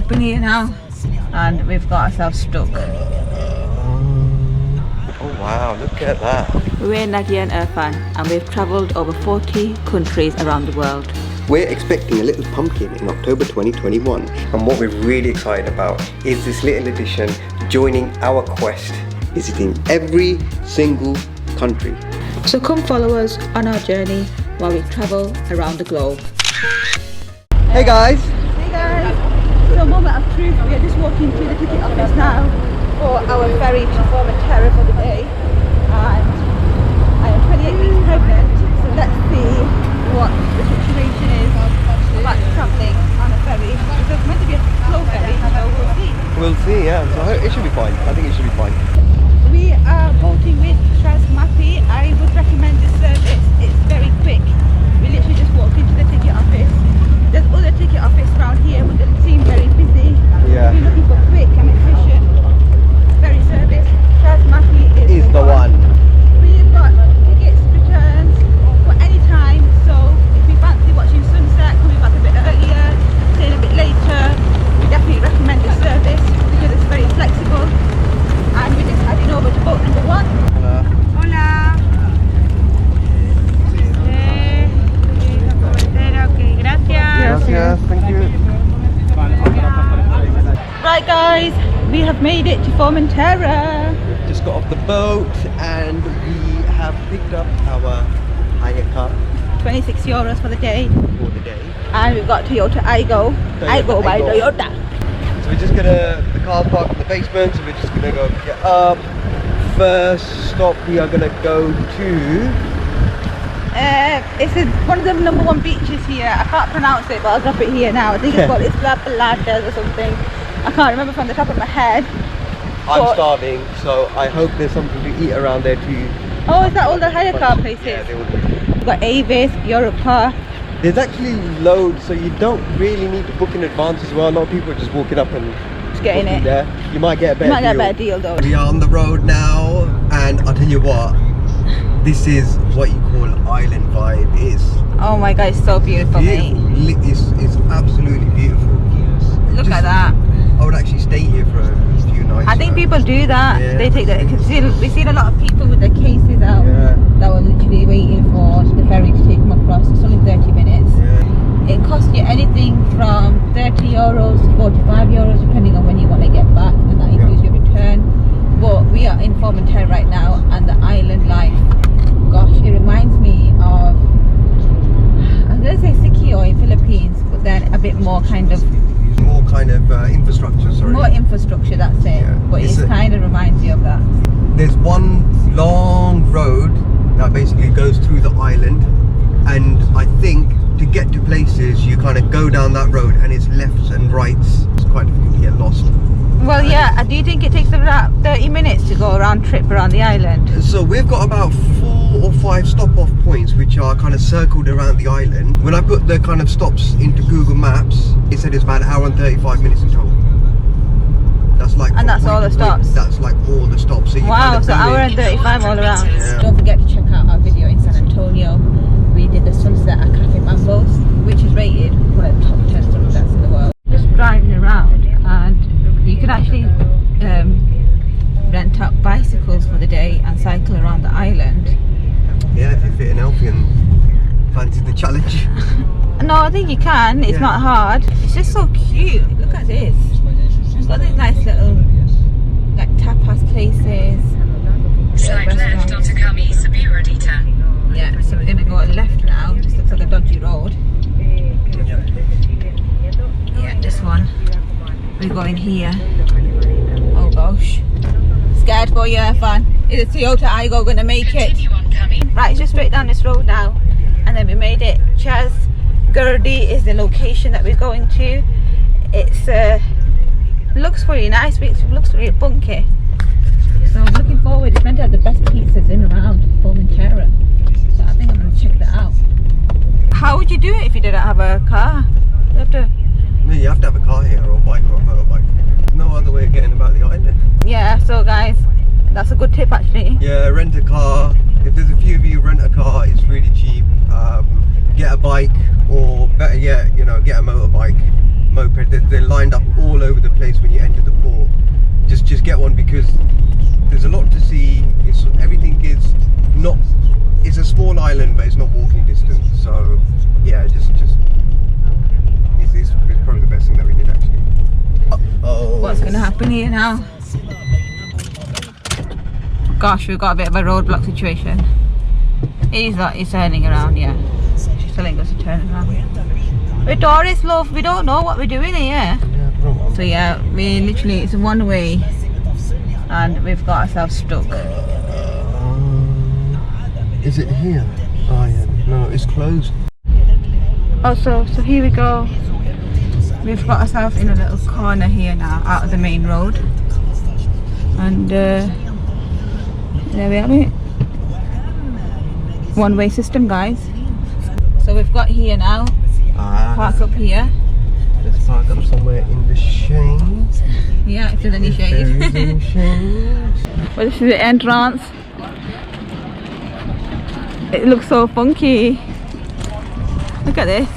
stopping here now, and we've got ourselves stuck. Oh wow, look at that. We're Nadia and Irfan, and we've travelled over 40 countries around the world. We're expecting a little pumpkin in October 2021, and what we're really excited about is this little edition joining our quest, visiting every single country. So come follow us on our journey while we travel around the globe. Hey guys! Hey guys! So moment of truth, we are just walking through the ticket office now for our ferry to Formentera for the day. And I am 28 weeks pregnant, so let's see what the situation is about travelling on a ferry. It's meant to be a slow ferry, so we'll see. We'll see, yeah. So it should be fine. I think it should be fine. We are boating with Mappy. I would recommend this service. It's very quick. We literally just walked into the ticket office. There's other ticket office around here, but they seem very busy. Yeah. If you're looking for quick and efficient ferry service, Mappy is the one. We've got tickets, returns for any time. So if we fancy watching sunset, coming back a bit earlier, staying a bit later, we definitely recommend this service because it's very flexible. And we're just heading over to boat number 1. Hola. Hola. Okay, gracias. Gracias, thank you. Right guys, we have made it to Formentera. We've just got off the boat and we have picked up our hire car €26 for the day. for the day. And we've got Toyota Aygo. Aygo by Toyota. So we're just gonna, the car's parked in the basement, so we're just gonna go pick it up. First stop we are gonna go to... It's one of the #1 beaches here. I can't pronounce it, but I'll drop it here now. I think it's called Barbarian or something. I can't remember from the top of my head. I'm starving, so I hope there's something to eat around there too. Oh, is that all the hire car places? Yeah, they will be. We've got Avis, Europa. There's actually loads, so you don't really need to book in advance as well. A lot of people are just walking up and Just getting booking it. there. You might get a better You might deal. get a better deal though. We are on the road now, and I'll tell you what, this is what you call island vibe. It's Oh my god, it's so beautiful, mate. It's absolutely beautiful. Look at that. I would actually stay here for a few nights. I think now. people do that. Yeah. They take that because we've seen a lot of people with their cases out Yeah. that were literally waiting for the ferry to take them across. It's only 30 minutes. Yeah. It costs you anything from €30 to €45 depending on when you want to get back, and that includes your return. But we are in Formentera right now, and the island life, gosh, it reminds me of, I'm going to say Sikihor in Philippines, but then a bit more kind of More kind of infrastructure, sorry. more infrastructure, that's it. Yeah. But It's it kind of reminds you of that. There's one long road that basically goes through the island, and I think to get to places you kind of go down that road and it's lefts and rights. It's quite difficult to get lost. Well, yeah. Do you think it takes about 30 minutes to go trip around the island? So we've got about 4 or 5 stop-off points which are kind of circled around the island. When I put the kind of stops into Google Maps, it said it's about 1 hour and 35 minutes in total. That's like, And that's all the stops? That's like all the stops. So you Wow, kind of so do hour it- and 35 all around. Yeah. Don't forget to check out our video in San Antonio. We did the sunset at Cafe Mambo's, which is rated one of the top 10 sunsets in the world. Just driving around, and you can actually rent out bicycles for the day and cycle around the island. Yeah, if you're fit and healthy and fancy the challenge. No, I think you can. It's not hard. It's just so cute. Look at this. It's got these nice little like tapas places. Slide left onto Kami Sabiradita. Yeah, so we're gonna go left now. This looks like a dodgy road. Yeah, this one. We're going here. Oh gosh. Scared for you, Irfan. Is a Toyota Aygo gonna make it? Continue on Kami. Right, just straight down this road now. And then we made it. Chas Gurdi is the location that we're going to. It's looks really nice, but it looks really funky. So I'm looking forward. It's meant to have the best pizzas in around Formentera. So I think I'm going to check that out. How would you do it if you didn't have a car? You have to... No, you have to have a car here, or a bike, or a motorbike. There's no other way of getting about the island. Yeah, so guys, that's a good tip actually. Yeah, rent a car. If there's a few of you, rent a car. It's really cheap. Get a bike, or better yet, you know, get a motorbike. moped. They're lined up all over the place when you enter the port. Just get one because there's a lot to see. Everything is not. It's a small island, but it's not walking distance. So yeah, it's probably the best thing that we did actually. Oh. What's going to happen here now? Gosh, we've got a bit of a roadblock situation. He's turning around, yeah. She's telling us to turn around. We're tourists, love. We don't know what we're doing here. So yeah, we literally, it's one way and we've got ourselves stuck. Is it here? Oh yeah, no, it's closed. Oh, so here we go. We've got ourselves in a little corner here now, out of the main road. And there we have it. One-way system, guys. So we've got here now. Park up here. Let's park up somewhere in the shade. Yeah, if there's any shade. Well, this is the entrance. It looks so funky. Look at this.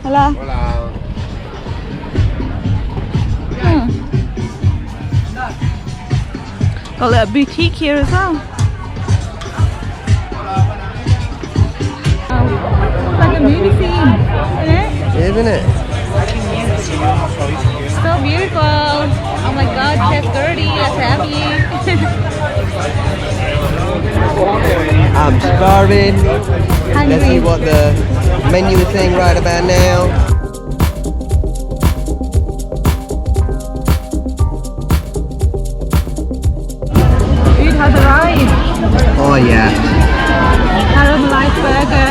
Hello. Hola. Got a little boutique here as well. It's like a movie scene, isn't it? Isn't it? So beautiful. Oh my god, Chef Gertie, let's have you. I'm starving. Hungry. Let's see what the menu is saying right about now. Food has arrived. Oh yeah. Caramelized burger.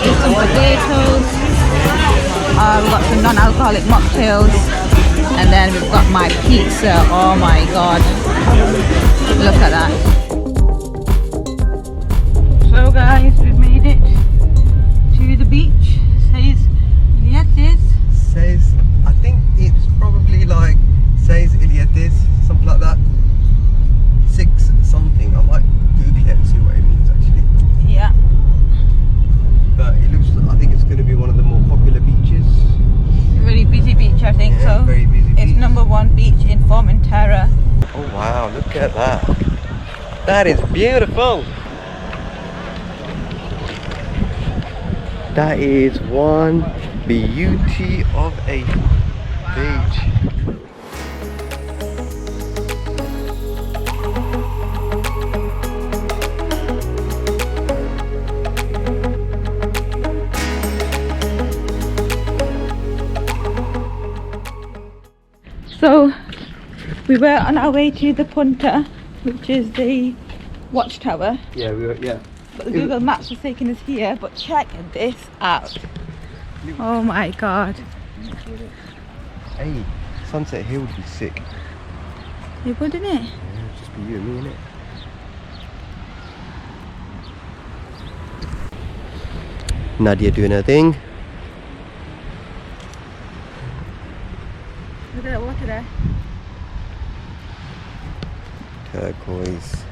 With some potatoes. We've got some non-alcoholic mocktails. And then we've got my pizza. Oh my god. Look at that. So guys, we've made it to the beach. Ses Illetes. Says, I think it's probably like Ses Illetes, something like that. 6 something. I might Google it and see what it means actually. Yeah. But it looks, I think it's going to be one of the more popular beaches. A really busy beach, I think. Yeah, so. very busy It's beach. #1 beach in Formentera. Oh wow, look at that. That is beautiful. That is one beauty of a beach. So we were on our way to the Punta, which is the watchtower. Yeah, we were, yeah. But the Google Maps was taking us here, but check this out. Oh my god. Hey, Sunset Hill would be sick. It would, wouldn't it? Yeah, it'd just be you and me, innit? Nadia doing her thing. Look at that water there. Turquoise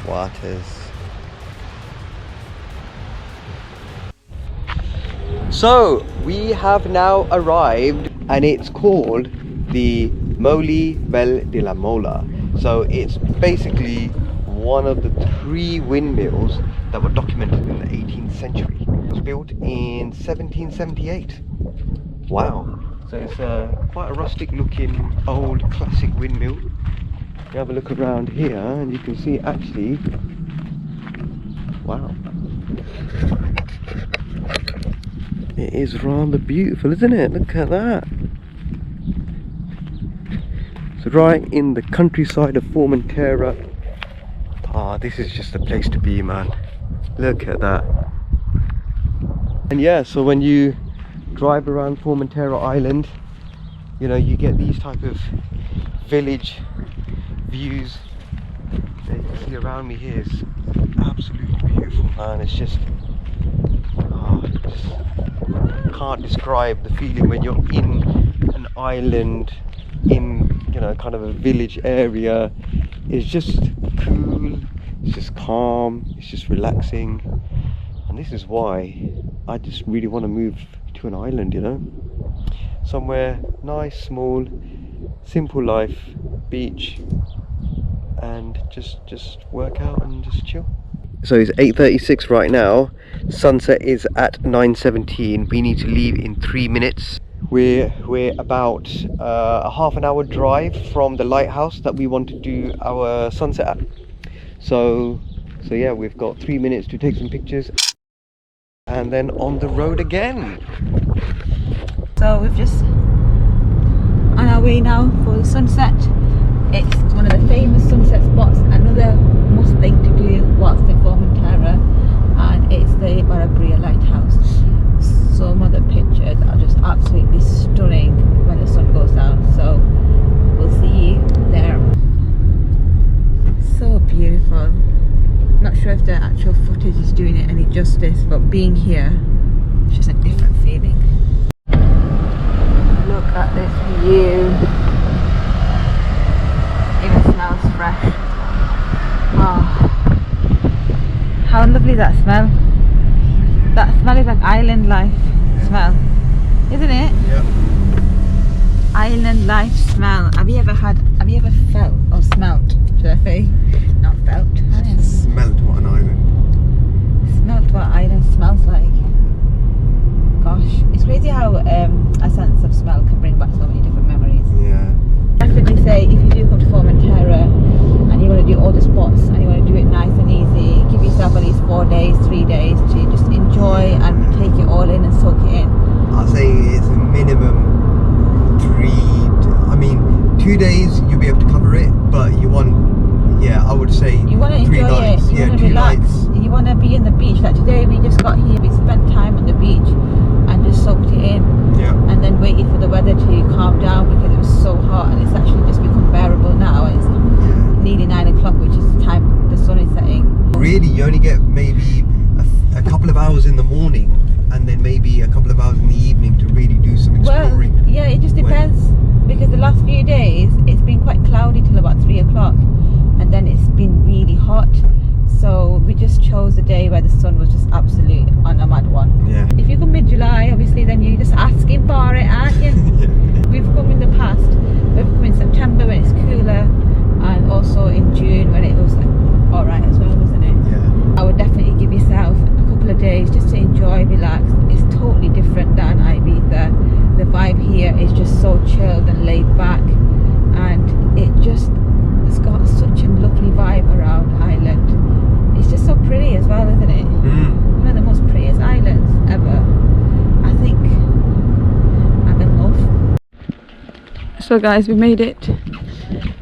waters. So we have now arrived, and it's called the Windmill de la Mola. So it's basically one of the 3 windmills that were documented in the 18th century. It was built in 1778. Wow. So it's quite a rustic looking old classic windmill. You have a look around here and you can see actually, wow, it is rather beautiful, isn't it? Look at that. It's right in the countryside of Formentera. Ah, this is just a place to be, man. Look at that. And yeah, so when you drive around Formentera Island, you know, you get these type of village views that you can see around me here. Is absolutely beautiful, man. It's just, just can't describe the feeling when you're in an island, in, you know, kind of a village area. It's just cool, It's just calm, it's just relaxing. And this is why I just really want to move to an island, you know? Somewhere nice, small, simple life, beach, and just work out and just chill. So it's 8:36 right now. Sunset is at 9:17. We need to leave in 3 minutes. We're about a half an hour drive from the lighthouse that we want to do our sunset at. So yeah, we've got 3 minutes to take some pictures and then on the road again. So we've just on our way now for the sunset. It's one of the famous sunset spots, another must thing to do whilst in Formentera, and it's the Barbarian Lighthouse. Some of the pictures are just absolutely stunning when the sun goes down, so we'll see you there. So beautiful. Not sure if the actual footage is doing it any justice, but being here, it's just a different feeling. Look at this view. Even smells fresh. Oh, how lovely that smell. That smell is like island life smell, isn't it? Yeah. Island life smell. Have you ever felt or smelt, should I say? Not felt. Smelt what an island. Smelt what island smells like. Gosh, it's crazy how a sense of smell can bring back so many different memories. Yeah. Definitely say if you do come to Formentera and you want to do all the spots and you want to do it nice and easy, give yourself at least 4 days, 3 days to just enjoy and take it all in and soak it in. I'll say it's a minimum 2 days you'll be able to cover it, but you want, I would say you want to 3 enjoy nights. it, you want to 2 relax, nights. you want to be in the beach. Like today we just got here, we spent time on the beach and just soaked it in. Yeah. And then waited for the weather to calm down because it was so hot, and it's actually just become bearable now. It's nearly 9 o'clock, which is the time the sun is setting. Really, you only get maybe a couple of hours in the morning and then maybe a couple of hours in the evening to really do some exploring. Well, yeah, it just depends because the last few days it's been quite cloudy till about 3 o'clock, and then it's been really hot. So we just chose a day where the sun was just absolute on a mad one. Yeah. If you come mid-July, obviously, then you're just asking for it, aren't you? We've come in the past. We've come in September when it's cooler, and also in June when it was alright as well, wasn't it? Yeah. I would definitely give yourself a couple of days just to enjoy, relax. It's totally different than Ibiza. The vibe here is just so chilled and laid back, and it's got such a lovely vibe around Ireland. It's just so pretty as well, isn't it? One of the most prettiest islands ever. I think I'm in love. So guys, we made it.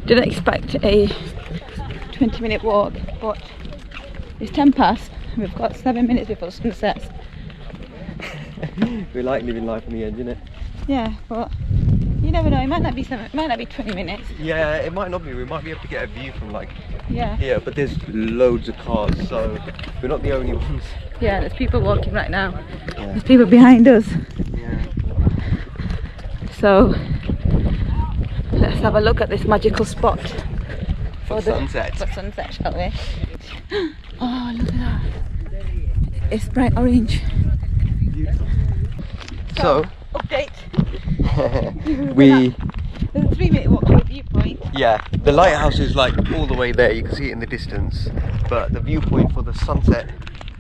Didn't expect a 20-minute walk, but it's 10 past. We've got 7 minutes before sunset. We like living life on the edge, innit? Yeah, but you never know. It might not be 20 minutes. Yeah, it might not be. We might be able to get a view from Yeah. here, but there's loads of cars, so we're not the only ones. Yeah, there's people walking right now. Yeah. There's people behind us. Yeah. So let's have a look at this magical spot For sunset. For sunset, shall we? Oh, look at that! It's bright orange. Beautiful. So update. we. There's a 3-minute walk to a viewpoint. Yeah, the lighthouse is like all the way there. You can see it in the distance, but the viewpoint for the sunset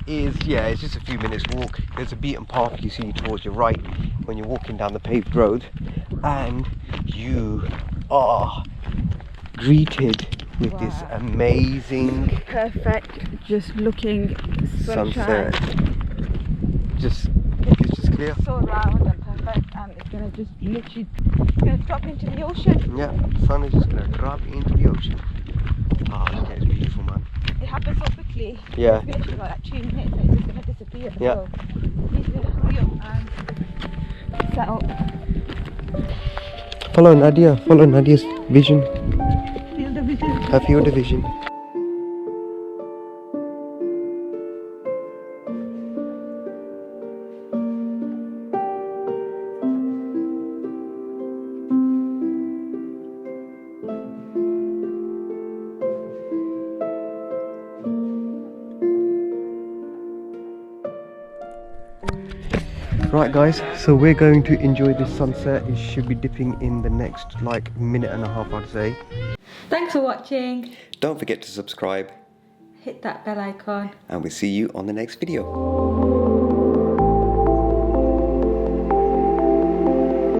is it's just a few minutes walk. There's a beaten path you see towards your right when you're walking down the paved road, and you are greeted with this amazing perfect, just looking sunshine. sunset. It's just clear. So round and perfect, and it's gonna just literally drop into the ocean. Yeah, the sun is just gonna drop into the ocean. Ah, oh, it's beautiful, man. It happens so quickly. Yeah. It's literally like 2 minutes and it's just gonna disappear. Yeah. So you need to hurry up and set up. Follow Nadia's vision. Feel the vision. I feel the vision. Right guys, so we're going to enjoy this sunset. It should be dipping in the next like minute and a half, I'd say. Thanks for watching. Don't forget to subscribe. Hit that bell icon. And we'll see you on the next video.